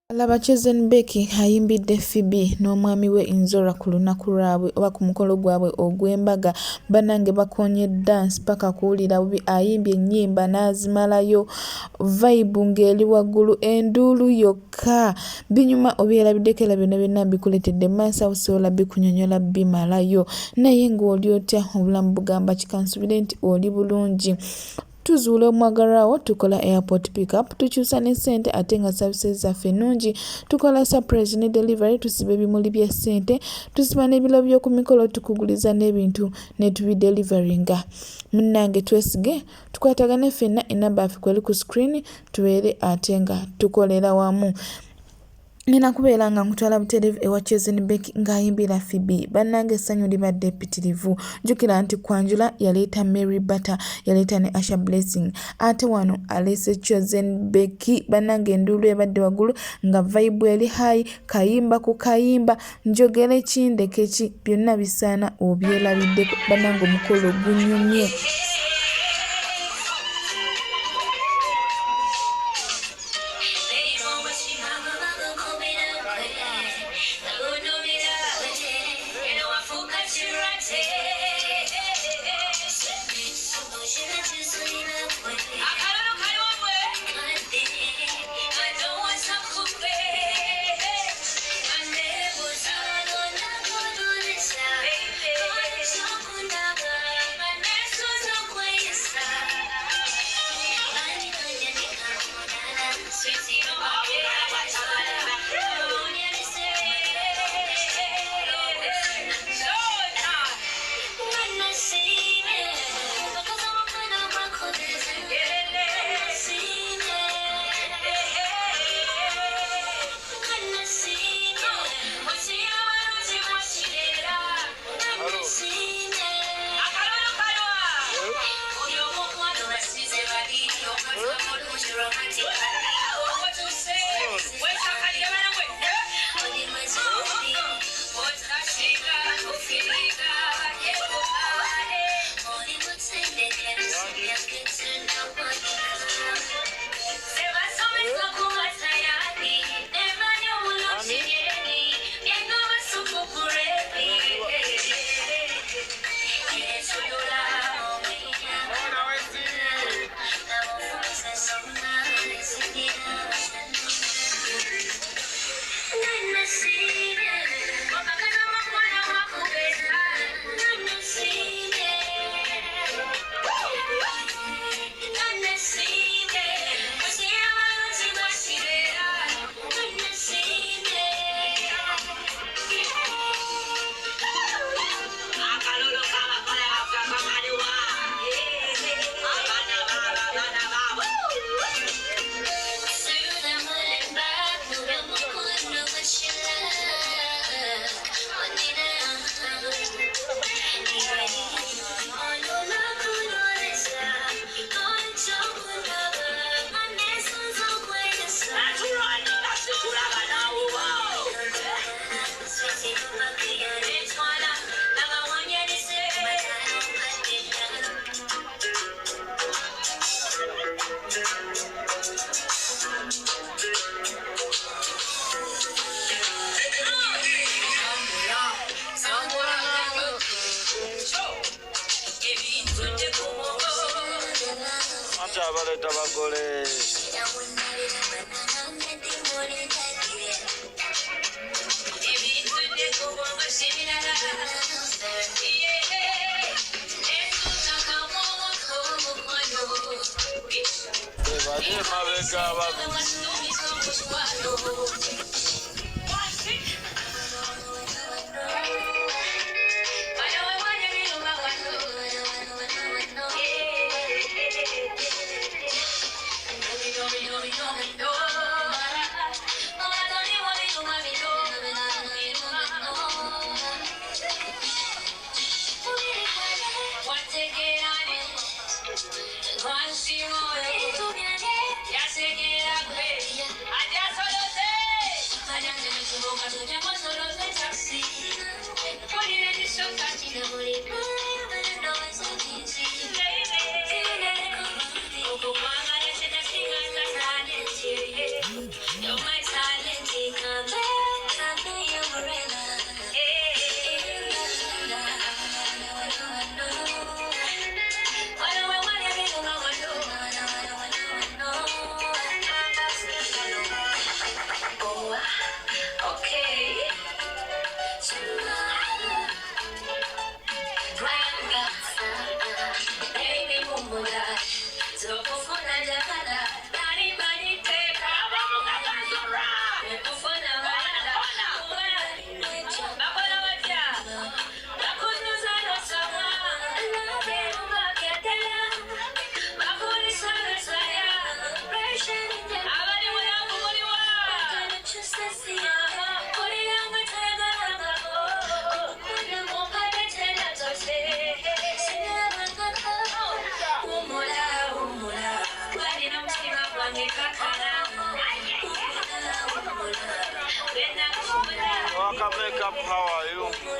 Alaba Chosen Becky ayimbidde Phoebe n'omwami we Nzora ku lunaku lwabwe oba ku mukolo gwabwe ogw'embaga. Bannange bakonye dance paka kuwulira bubi, ayimbye ennyimba n'azimalayo, vibe ng'eri waggulu, enduulu yokka. Binyuma obyerabiddeko era byonna byonna bikuletedde maaso osobola bikunyonyola bimalayo. Naye ng'oli otya? Obulamu bugamba kikansubire nti oli bulungi. Tuzuula omwagalwa wo, tukola airport pickup, tukyusa ne ssente ate nga services zaffe nnungi. Tukola surprise ne delivery, tusiba ebimuli bya ssente, tusiba n'ebiro by'oku mikolo, tukuguliza n'ebintu ne tubidelivaringa. Munnange twesige, tukwatagane ffenna, enamba yaffe kweri ku screen, tubeere ate nga tukolera wamu. Nina kubeera nga nkutwala butereevu ewa Chosen Becky ng'ayimbira Phoebe. Bannange essanyu libadde ppitirivu. Jjukira nti kwanjula yaleeta Mary Butter, yaleeta ne Asha Blessing. Ate wano aleese Chosen Becky. Bannange enduulu ebadde waggulu nga vibe eri high, kayimba ku kayimba. Njogere ki ndeke ki, byonna bisaana obyerabiddeko. Bannange omukolo gunyumye. Abaleta bagole You're my silent Waka makeup, how are you?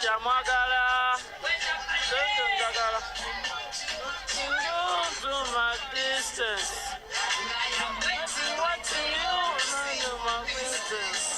Jamagala, Jagala, you to my distance. What do you know my distance?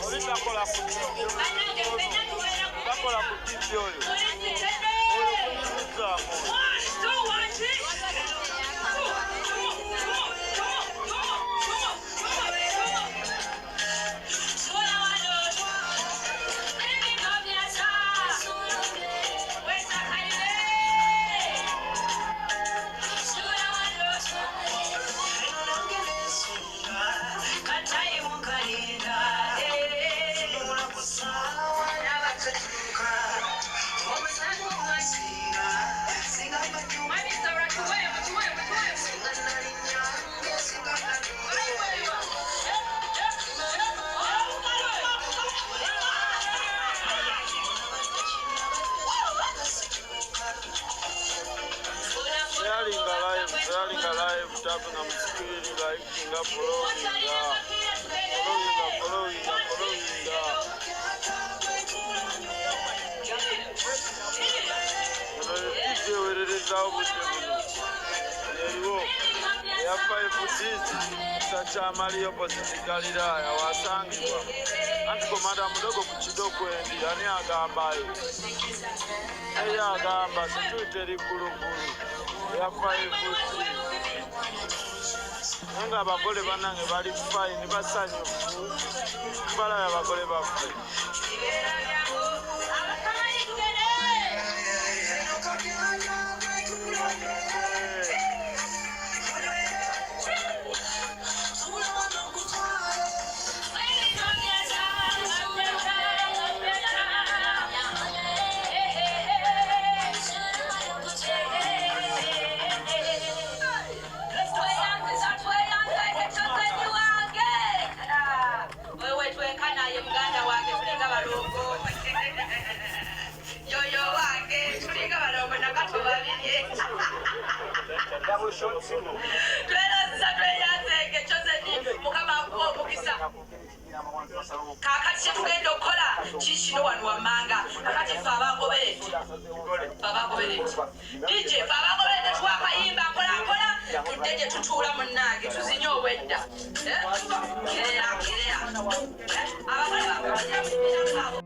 Oli takola ku TV oyo. Oyo kunyumizaako. Sharing live, tapping on screen, liking up, following. Mario Posikalira wasangibwa anti komanda mudogo ku kidoko endi ani agambayo eya agamba situteri kulukulu yafayifuti nga abagole banange bali fine basanyufu mbala y'abagole baffe kakati tugenda okukola kikino wano wammanga kakati fe abagobereti DJ fe abagobereti twakayimba nkolankola tudde gye tutuula munnange tuzinye obwedda kereya abagole bakola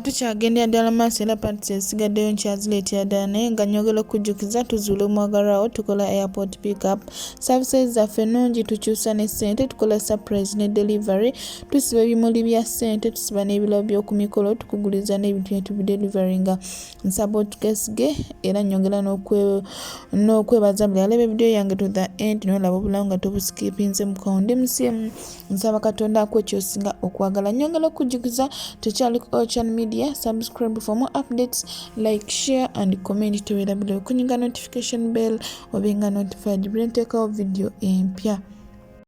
Tukyagendera ddala maaso era Patsi esigaddeyo nkyazireetera ddala naye nga nyogera okujjukiza tuzuule omwagalwawo tukola airport pickup services zaffe nnungi tukyusa ne ssente tukola surprise ne delivery tusiba ebimuli bya ssente tusiba n'ebirabo by'oku mikolo tukuguliza n'ebintu bye tubidelivaringa nsaba tukesige era nyogera n'okwebaza buli alaba evidiyo yange to the end n'olaba obulawo nga tobusikipinze mukonde musiemu nsaba Katonda akuwe ky'osinga okwagala nyogera okujjukiza tukyaliko channel media, subscribe for more updates, like, share and comment to below. Kunyinga notification bell obenga notified when take our video empya.